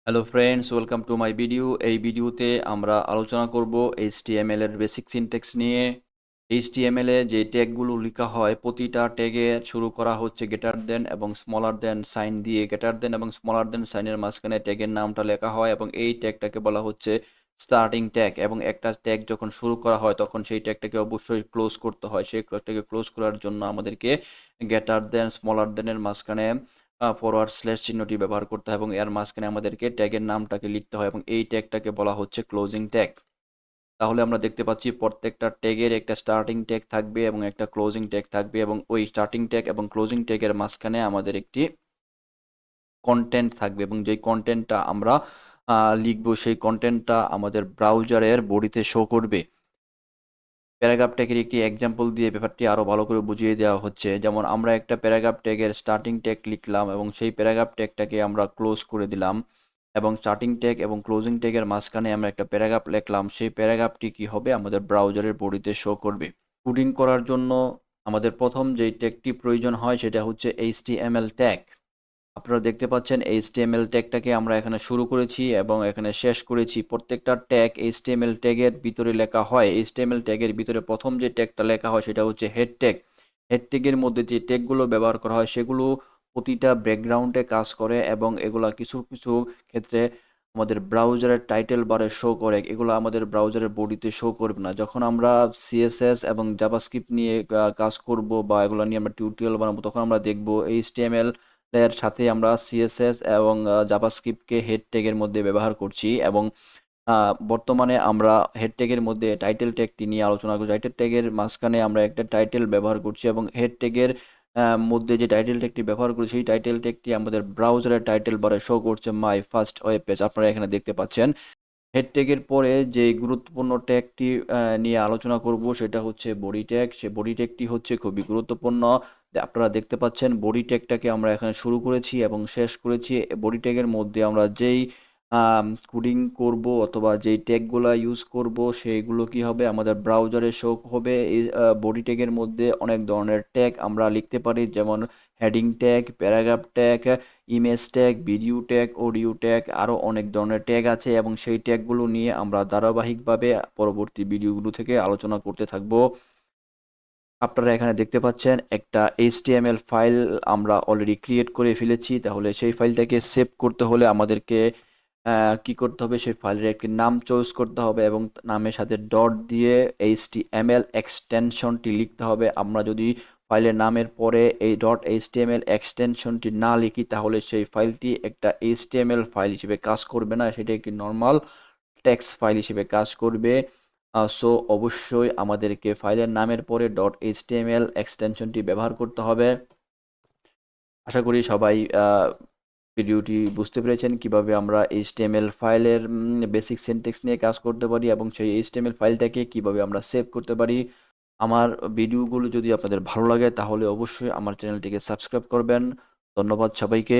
Hello friends, welcome to my video. এই ভিডিওতে আমরা আলোচনা করব HTML এর বেসিক সিনট্যাক্স নিয়ে। HTML এ যে ট্যাগগুলো লেখা হয়, প্রতিটা ট্যাগে শুরু করা হচ্ছে গ্রেটার দেন এবং স্মলার দেন সাইন দিয়ে। গ্রেটার দেন এবং স্মলার দেন সাইনের মাঝখানে ট্যাগের নামটা লেখা হয় এবং এই ট্যাগটাকে বলা হচ্ছে স্টার্টিং ট্যাগ। এবং একটা ট্যাগ যখন শুরু করা হয় তখন সেই ট্যাগটাকে অবশ্যই ক্লোজ করতে হয়। সেই ট্যাগটাকে ক্লোজ করার জন্য আমাদেরকে গ্রেটার দেন স্মলার দেনের মাঝখানে ফরওয়ার্ড স্ল্যাশ চিহ্নটি ব্যবহার করতে হয় এবং এর মাঝখানে আমাদেরকে ট্যাগের নামটাকে লিখতে হয় এবং এই ট্যাগটাকে বলা হচ্ছে ক্লোজিং ট্যাগ। তাহলে আমরা দেখতে পাচ্ছি প্রত্যেকটা ট্যাগের একটা স্টার্টিং ট্যাগ থাকবে এবং একটা ক্লোজিং ট্যাগ থাকবে এবং ওই স্টার্টিং ট্যাগ এবং ক্লোজিং ট্যাগের মাঝখানে আমাদের একটি কন্টেন্ট থাকবে এবং যেই কন্টেন্টটা আমরা লিখবো সেই কন্টেন্টটা আমাদের ব্রাউজারের বডিতে শো করবে। প্যারাগ্রাফ ট্যাগের একটি এক্সাম্পল দিয়ে ব্যাপারটি আরও ভালো করে বুঝিয়ে দেওয়া হচ্ছে। যেমন আমরা একটা প্যারাগ্রাফ ট্যাগের স্টার্টিং ট্যাগ লিখলাম এবং সেই প্যারাগ্রাফ ট্যাগটাকে আমরা ক্লোজ করে দিলাম এবং স্টার্টিং ট্যাগ এবং ক্লোজিং ট্যাগের মাঝখানে আমরা একটা প্যারাগ্রাফ লিখলাম। সেই প্যারাগ্রাফটি কি হবে, আমাদের ব্রাউজারের বডিতে শো করবে। কোডিং করার জন্য আমাদের প্রথম যেই ট্যাগটি প্রয়োজন হয় সেটা হচ্ছে HTML ট্যাগ। আপনারা দেখতে পাচ্ছেন HTML ট্যাগটাকে আমরা এখানে শুরু করেছি এবং এখানে শেষ করেছি। প্রত্যেকটা ট্যাগ HTML ট্যাগের ভিতরে লেখা হয়। HTML ট্যাগের ভিতরে প্রথম যে ট্যাগটা লেখা হয় সেটা হচ্ছে হেড ট্যাগ। হেড ট্যাগের মধ্যে যে ট্যাগগুলো ব্যবহার করা হয় সেগুলো প্রতিটা ব্যাকগ্রাউন্ডে কাজ করে এবং এগুলা কিছু কিছু ক্ষেত্রে আমাদের ব্রাউজারের টাইটেল বারে শো করে। এগুলো আমাদের ব্রাউজারের বডিতে শো করবে না। যখন আমরা CSS এবং জাভাস্ক্রিপ্ট নিয়ে কাজ করব বা এগুলো নিয়ে আমরা টিউটোরিয়াল বানাবো তখন আমরা দেখব HTML এর সাথে আমরা CSS এবং জাভাস্ক্রিপ্টকে হেড ট্যাগের মধ্যে ব্যবহার করছি এবং বর্তমানে আমরা হেড ট্যাগের মধ্যে টাইটেল ট্যাগটি নিয়ে আলোচনা করছি। টাইটেল ট্যাগের মাঝখানে আমরা একটা টাইটেল ব্যবহার করছি এবং হেড ট্যাগের মধ্যে যে টাইটেল ট্যাগটি ব্যবহার করছি সেই টাইটেল ট্যাগটি আমাদের ব্রাউজারের টাইটেল বারে শো করছে মাই ফার্স্ট ওয়েব পেজ। আপনারা এখানে দেখতে পাচ্ছেন। হেড ট্যাগের পরে যে গুরুত্বপূর্ণ ট্যাগটি নিয়ে আলোচনা করব সেটা হচ্ছে বডি ট্যাগ। সে বডি ট্যাগটি হচ্ছে খুবই গুরুত্বপূর্ণ। আপনারা দেখতে পাচ্ছেন বডি ট্যাগটাকে আমরা এখানে শুরু করেছি এবং শেষ করেছি। বডি ট্যাগের মধ্যে আমরা যেই কোডিং করব অথবা যেই ট্যাগগুলো ইউজ করব সেইগুলো কি হবে, আমাদের ব্রাউজারে শো হবে। এই বডি ট্যাগের মধ্যে অনেক ধরনের ট্যাগ আমরা লিখতে পারি, যেমন heading tag, paragraph tag, image tag, video tag, audio tag, আরও অনেক ধরনের ট্যাগ আছে এবং সেই ট্যাগগুলো নিয়ে আমরা ধারাবাহিকভাবে পরবর্তী ভিডিওগুলো থেকে আলোচনা করতে থাকব। আপনারা এখানে দেখতে পাচ্ছেন একটা HTML ফাইল আমরা অলরেডি ক্রিয়েট করে ফেলেছি। তাহলে সেই ফাইলটাকে সেভ করতে হলে আমাদেরকে কি করতে হবে, সেই ফাইলের একটি নাম চয়েস করতে হবে এবং নামের সাথে ডট দিয়ে HTML এক্সটেনশনটি লিখতে হবে। আমরা যদি ফাইলের নামের পরে এই .html এক্সটেনশনটি না লিখি তাহলে সেই ফাইলটি একটা HTML ফাইল হিসেবে কাজ করবে না, সেটা একটি নর্মাল টেক্সট ফাইল হিসেবে কাজ করবে। সো অবশ্যই আমাদেরকে ফাইলের নামের পরে .html এক্সটেনশনটি ব্যবহার করতে হবে। আশা করি সবাই ভিডিওটি বুঝতে পেরেছেন কিভাবে আমরা HTML ফাইলের বেসিক সিনট্যাক্স নিয়ে কাজ করতে পারি এবং সেই HTML ফাইলটাকে কিভাবে আমরা সেভ করতে পারি। আমার ভিডিওগুলো যদি আপনাদের ভালো লাগে তাহলে অবশ্যই আমার চ্যানেলটিকে সাবস্ক্রাইব করবেন। ধন্যবাদ সবাইকে।